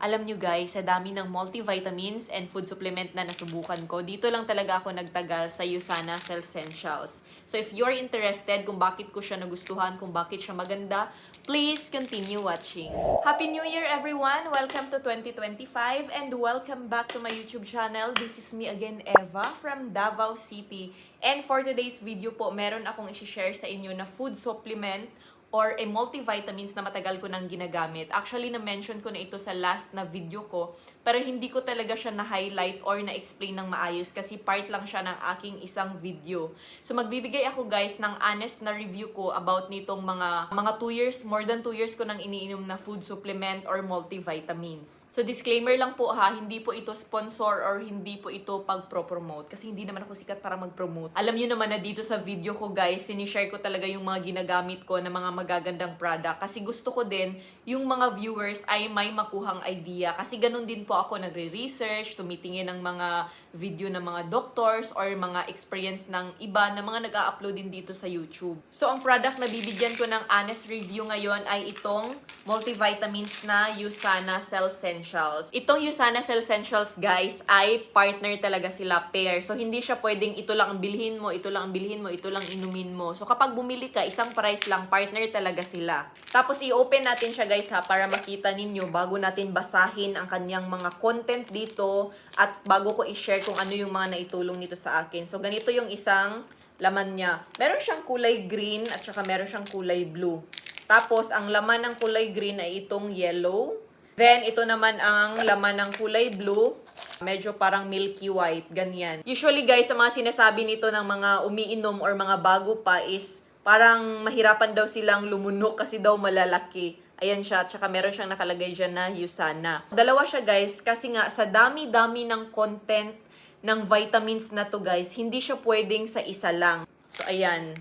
Alam nyo guys, sa dami ng multivitamins and food supplement na nasubukan ko, dito lang talaga ako nagtagal sa USANA Cellsentials. So if you're interested kung bakit ko siya nagustuhan, kung bakit siya maganda, please continue watching. Happy New Year everyone! Welcome to 2025 and welcome back to my YouTube channel. This is me again, Eva from Davao City. And for today's video po, meron akong i-share sa inyo na food supplement or a multivitamins na matagal ko nang ginagamit. Actually, na-mention ko na ito sa last na video ko, pero hindi ko talaga siya na-highlight or na-explain ng maayos kasi part lang siya ng aking isang video. So, magbibigay ako guys ng honest na review ko about nitong mga 2 years, more than 2 years ko nang iniinom na food supplement or multivitamins. So, disclaimer lang po ha, hindi po ito sponsor or hindi po ito pag-promote kasi hindi naman ako sikat para mag-promote. Alam nyo naman na dito sa video ko guys, sinishare ko talaga yung mga ginagamit ko na mga magagandang product kasi gusto ko din yung mga viewers ay may makuhang idea kasi ganun din po ako nagre-research, tumitingin ng mga video ng mga doctors or mga experience ng iba na mga nag-a-upload din dito sa YouTube. So ang product na bibigyan ko ng honest review ngayon ay itong multivitamins na USANA Cellsentials. Itong USANA Cellsentials guys ay partner talaga sila, pair. So hindi siya pwedeng ito lang ang bilhin mo, ito lang ang bilhin mo, ito lang inumin mo. So kapag bumili ka, isang price lang, partner talaga sila. Tapos i-open natin siya guys ha para makita ninyo bago natin basahin ang kanyang mga content dito at bago ko i-share kung ano yung mga naitulong nito sa akin. So ganito yung isang laman niya. Meron siyang kulay green at saka meron siyang kulay blue. Tapos ang laman ng kulay green ay itong yellow. Then ito naman ang laman ng kulay blue. Medyo parang milky white, ganyan. Usually guys, sa mga sinasabi nito ng mga umiinom or mga bago pa is parang mahirapan daw silang lumunok kasi daw malalaki. Ayan siya, tsaka meron siyang nakalagay dyan na USANA. Dalawa siya guys, kasi nga sa dami-dami ng content ng vitamins na to guys, hindi siya pwedeng sa isa lang. So ayan.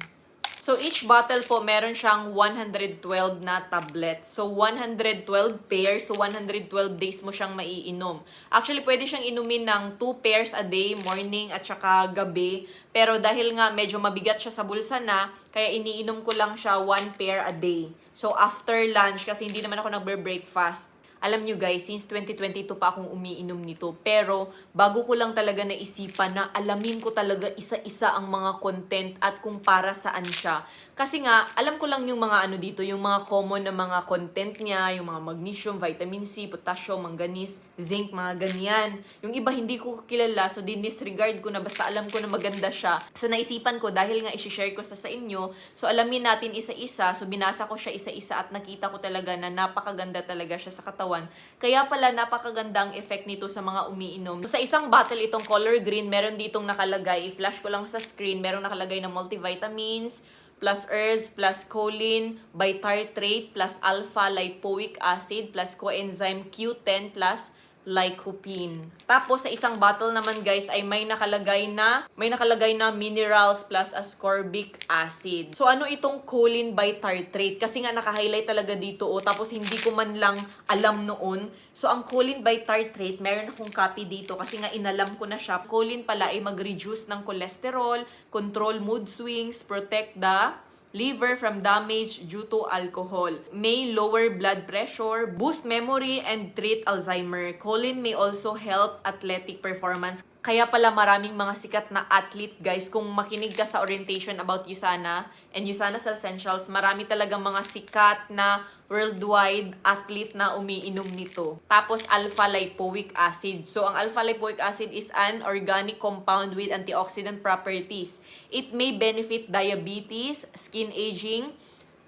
So each bottle po meron siyang 112 na tablet. So 112 pairs, so 112 days mo siyang maiinom. Actually pwede siyang inumin ng 2 pairs a day, morning at saka gabi. Pero dahil nga medyo mabigat siya sa bulsa na, kaya iniinom ko lang siya 1 pair a day. So after lunch, kasi hindi naman ako nagbe-breakfast. Alam nyo guys, since 2022 pa akong umiinom nito. Pero bago ko lang talaga naisipan na alamin ko talaga isa-isa ang mga content at kung para saan siya. Kasi nga, alam ko lang yung mga ano dito, yung mga common na mga content niya, yung mga magnesium, vitamin C, potassium, manganese, zinc, mga ganyan. Yung iba hindi ko kilala, so disregard ko na basta alam ko na maganda siya. So naisipan ko, dahil nga isi-share ko sa inyo, so alamin natin isa-isa, so binasa ko siya isa-isa at nakita ko talaga na napakaganda talaga siya sa katawan. Kaya pala napakaganda ang effect nito sa mga umiinom. So, sa isang bottle itong color green, meron ditong nakalagay, i-flash ko lang sa screen, meron nakalagay na multivitamins, plus herbs, plus choline, bitartrate, plus alpha-lipoic acid, plus coenzyme Q10, plus lycopene. Tapos sa isang bottle naman guys ay may nakalagay na minerals plus ascorbic acid. So ano itong choline bitartrate? Kasi nga naka-highlight talaga dito tapos hindi ko man lang alam noon. So ang choline bitartrate, meron akong copy dito kasi nga inalam ko na siya. Choline pala ay mag-reduce ng cholesterol, control mood swings, protect the liver from damage due to alcohol. May lower blood pressure, boost memory, and treat Alzheimer. Choline may also help athletic performance. Kaya pala maraming mga sikat na athlete guys, kung makinig ka sa orientation about USANA and USANA Cellsentials, marami talagang mga sikat na worldwide athlete na umiinom nito. Tapos alpha-lipoic acid. So ang alpha-lipoic acid is an organic compound with antioxidant properties. It may benefit diabetes, skin aging,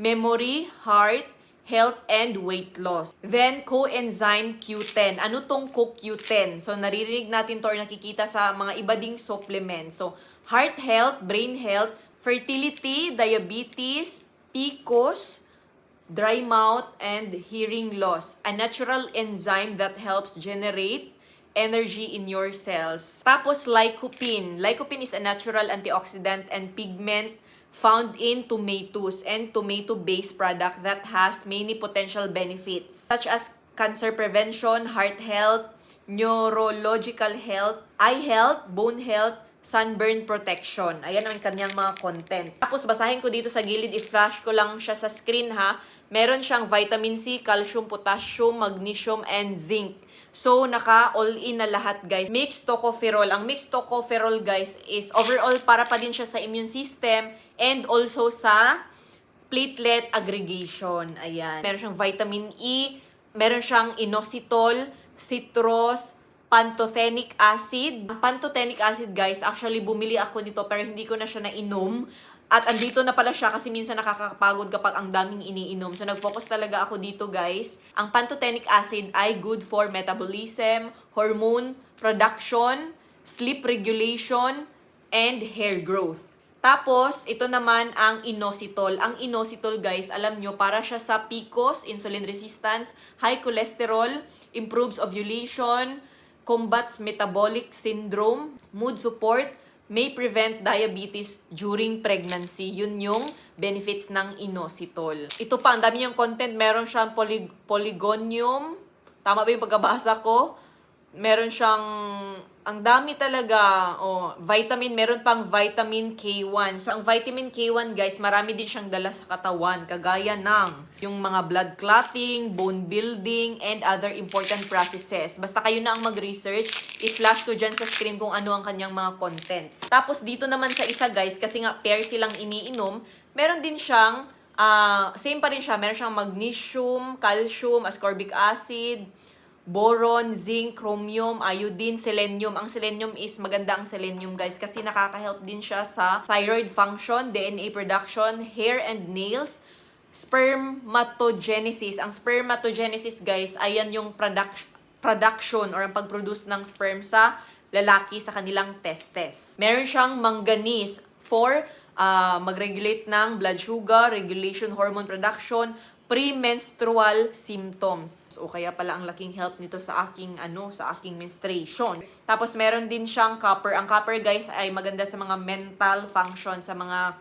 memory, heart, health, and weight loss. Then, coenzyme Q10. Ano tong CoQ10? So, naririnig natin to or nakikita sa mga iba ding supplements. So, heart health, brain health, fertility, diabetes, PCOS, dry mouth, and hearing loss. A natural enzyme that helps generate energy in your cells. Tapos, lycopene. Lycopene is a natural antioxidant and pigment found in tomatoes and tomato-based product that has many potential benefits such as cancer prevention, heart health, neurological health, eye health, bone health, sunburn protection. Ayan ang kanyang mga content. Tapos basahin ko dito sa gilid, i-flash ko lang siya sa screen ha. Meron siyang vitamin C, calcium, potassium, magnesium, and zinc. So, naka-all-in na lahat, guys. Mixed tocopherol. Ang mixed tocopherol, guys, is overall para pa din siya sa immune system and also sa platelet aggregation. Ayan. Meron siyang vitamin E, meron siyang inositol, citrus, pantothenic acid. Ang pantothenic acid, guys, actually bumili ako nito pero hindi ko na siya nainom. At andito na pala siya kasi minsan nakakapagod kapag ang daming iniinom. So, nag-focus talaga ako dito, guys. Ang pantothenic acid ay good for metabolism, hormone production, sleep regulation, and hair growth. Tapos, ito naman ang inositol. Ang inositol, guys, alam nyo, para siya sa PCOS, insulin resistance, high cholesterol, improves ovulation, combats metabolic syndrome, mood support, may prevent diabetes during pregnancy. Yun yung benefits ng inositol. Ito pa, ang dami niyang content. Meron siyang polygonium. Tama ba yung pagkabasa ko? Meron siyang, ang dami talaga. Vitamin, meron pang vitamin K1. So, ang vitamin K1, guys, marami din siyang dala sa katawan. Kagaya ng yung mga blood clotting, bone building, and other important processes. Basta kayo na ang mag-research. I-flash ko dyan sa screen kung ano ang kanyang mga content. Tapos, dito naman sa isa, guys, kasi nga pair silang iniinom, meron din siyang, same pa rin siya. Meron siyang magnesium, calcium, ascorbic acid, boron, zinc, chromium, iodine, selenium. Ang selenium is maganda ang selenium, guys, kasi nakaka-help din siya sa thyroid function, DNA production, hair and nails, spermatogenesis. Ang spermatogenesis, guys, ayan yung production or ang pag-produce ng sperm sa lalaki sa kanilang testes. Meron siyang manganese for mag-regulate ng blood sugar, regulation hormone production, premenstrual symptoms. So, kaya pala ang laking help nito sa aking, sa aking menstruation. Tapos, meron din siyang copper. Ang copper, guys, ay maganda sa mga mental functions, sa mga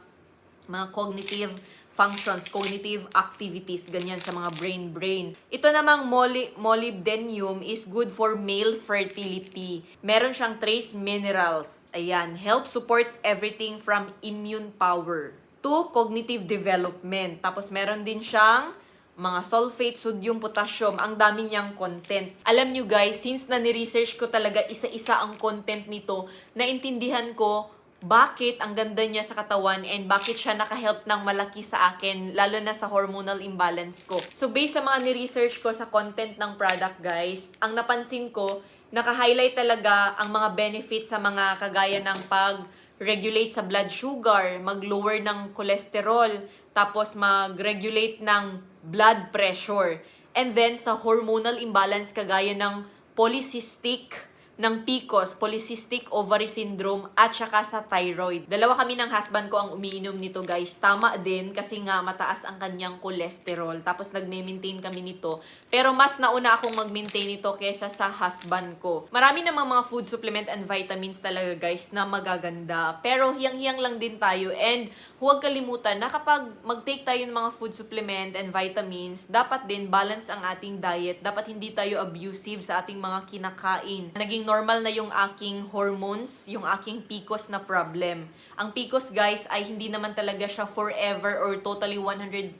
cognitive functions, cognitive activities, ganyan sa mga brain. Ito namang molybdenum is good for male fertility. Meron siyang trace minerals. Ayan, help support everything from immune power to cognitive development. Tapos meron din siyang mga sulfate, sodium, potassium. Ang dami niyang content. Alam nyo, guys, since na ni-research ko talaga isa-isa ang content nito, naintindihan ko bakit ang ganda niya sa katawan and bakit siya naka-help ng malaki sa akin, lalo na sa hormonal imbalance ko. So, based sa mga ni-research ko sa content ng product, guys, ang napansin ko, naka-highlight talaga ang mga benefits sa mga kagaya ng pag-regulate sa blood sugar, mag-lower ng cholesterol, tapos mag-regulate ng blood pressure. And then, sa hormonal imbalance kagaya ng polycystic, ng PCOS, polycystic ovary syndrome, at saka sa thyroid. Dalawa kami ng husband ko ang umiinom nito, guys. Tama din kasi nga mataas ang kanyang cholesterol. Tapos nagme-maintain kami nito. Pero mas nauna akong mag-maintain nito kaysa sa husband ko. Marami namang mga food supplement and vitamins talaga, guys, na magaganda. Pero hiyang-hiyang lang din tayo. And huwag kalimutan na kapag mag-take tayo ng mga food supplement and vitamins, dapat din balance ang ating diet. Dapat hindi tayo abusive sa ating mga kinakain. Naging normal na yung aking hormones, yung aking PCOS na problem. Ang PCOS, guys, ay hindi naman talaga siya forever or totally 101%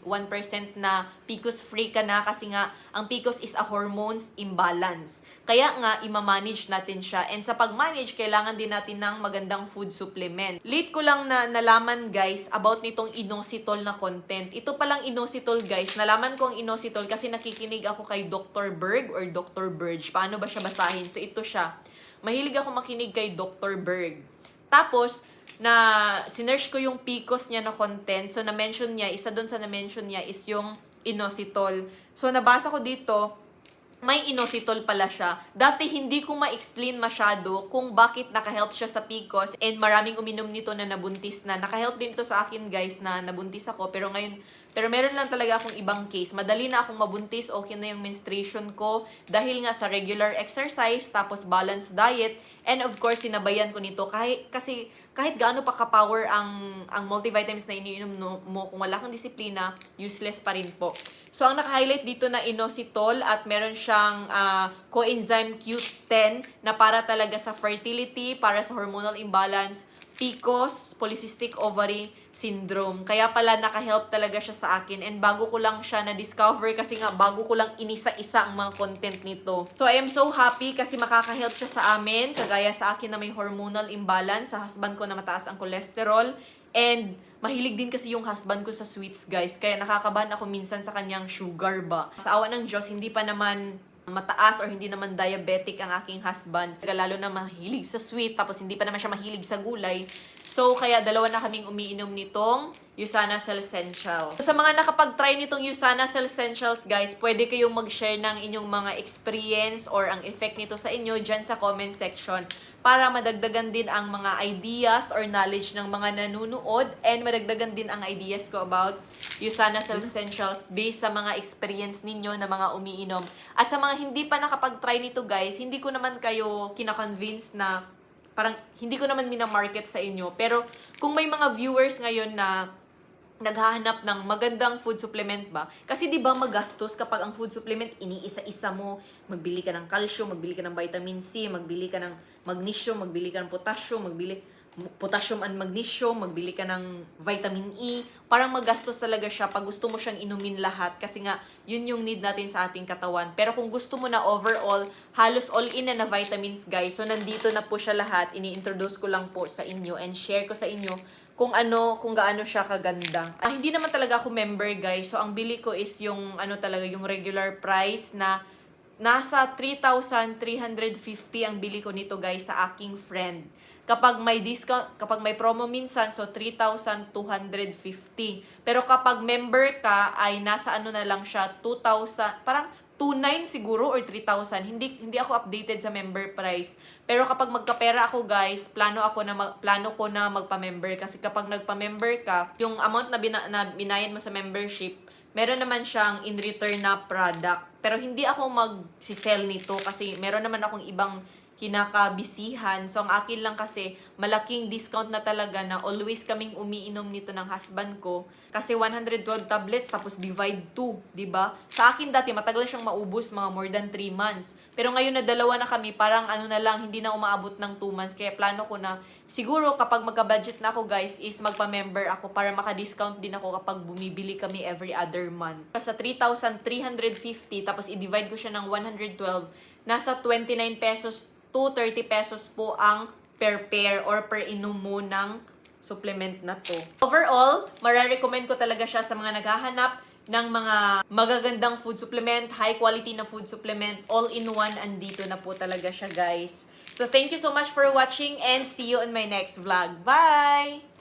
na PCOS free ka na kasi nga ang PCOS is a hormones imbalance. Kaya nga, imamanage natin siya. And sa pag-manage, kailangan din natin ng magandang food supplement. Late ko lang na nalaman, guys, about nitong inositol na content. Ito palang inositol, guys. Nalaman ko ang inositol kasi nakikinig ako kay Dr. Berg or Dr. Burge. Paano ba siya basahin? So, ito siya. Mahilig ako makinig kay Dr. Berg. Tapos, sinearch ko yung PCOS niya na content. So, na-mention niya, isa doon sa na-mention niya is yung inositol. So, nabasa ko dito, may inositol pala siya. Dati hindi ko ma-explain masyado kung bakit naka-help siya sa PCOS and maraming uminom nito na nabuntis na. Naka-help din ito sa akin, guys, na nabuntis ako. Pero meron lang talaga akong ibang case. Madali na akong mabuntis, okay na yung menstruation ko dahil nga sa regular exercise, tapos balanced diet, and of course, sinabayan ko nito kasi kahit gaano pa ka-power ang multivitamins na iniinom mo, kung wala kang disiplina, useless pa rin po. So, ang naka-highlight dito na inositol at meron siyang coenzyme Q10 na para talaga sa fertility, para sa hormonal imbalance, PCOS, polycystic ovary syndrome. Kaya pala naka-help talaga siya sa akin. And bago ko lang siya na-discover kasi nga bago ko lang inisa-isa ang mga content nito. So I am so happy kasi makaka-help siya sa amin. Kagaya sa akin na may hormonal imbalance, sa husband ko na mataas ang cholesterol. And mahilig din kasi yung husband ko sa sweets, guys. Kaya nakakabahan ako minsan sa kanyang sugar ba. Sa awa ng Diyos, hindi pa naman mataas or hindi naman diabetic ang aking husband. Lalo na mahilig sa sweet, tapos hindi pa naman siya mahilig sa gulay. So, kaya dalawa na kaming umiinom nitong Usana Cell Essentials. So, sa mga nakapag-try nitong Usana Cell Essentials, guys, pwede kayong mag-share ng inyong mga experience or ang effect nito sa inyo dyan sa comment section para madagdagan din ang mga ideas or knowledge ng mga nanunood and madagdagan din ang ideas ko about Usana Cell Essentials based sa mga experience ninyo na mga umiinom. At sa mga hindi pa nakapag-try nito, guys, hindi ko naman kayo kina-convince na parang hindi ko naman minamarket sa inyo. Pero kung may mga viewers ngayon na naghahanap ng magandang food supplement ba? Kasi 'di ba magastos kapag ang food supplement iniisa-isa mo, magbili ka ng calcium, magbili ka ng vitamin C, magbili ka ng magnesium, magbili ka ng potassium, magbili potassium and magnesium, magbili ka ng vitamin E. Parang magastos talaga siya pag gusto mo siyang inumin lahat kasi nga yun yung need natin sa ating katawan. Pero kung gusto mo na overall, halos all-in na vitamins, guys. So nandito na po siya lahat. Ini-introduce ko lang po sa inyo and share ko sa inyo kung gaano siya kaganda. Hindi naman talaga ako member, guys. So ang bili ko is yung talaga yung regular price na nasa 3,350 ang bili ko nito, guys, sa aking friend. Kapag may discount, kapag may promo minsan, so 3,250. Pero kapag member ka, ay nasa na lang siya, 2,000, parang 2,900 siguro or 3,000. Hindi ako updated sa member price. Pero kapag magkapera ako, guys, plano ko na magpa-member kasi kapag nagpa-member ka, yung amount na binayad mo sa membership, meron naman siyang in return na product. Pero hindi ako mag-sell nito kasi meron naman akong ibang kinakabisihan. So, ang akin lang kasi, malaking discount na talaga na always kaming umiinom nito ng husband ko. Kasi 112 tablets, tapos divide 2, diba? Sa akin dati, matagal siyang maubos, mga more than 3 months. Pero ngayon na dalawa na kami, parang na lang, hindi na umaabot ng 2 months. Kaya plano ko na, siguro kapag magka-budget na ako, guys, is magpa-member ako para maka-discount din ako kapag bumibili kami every other month. Sa 3,350, tapos i-divide ko siya ng 112, nasa 29 pesos to 30 pesos po ang per pair or per inom mo ng supplement na to. Overall, mararecommend ko talaga siya sa mga naghahanap ng mga magagandang food supplement, high quality na food supplement, all-in-one, andito na po talaga siya, guys. So, thank you so much for watching and see you on my next vlog. Bye!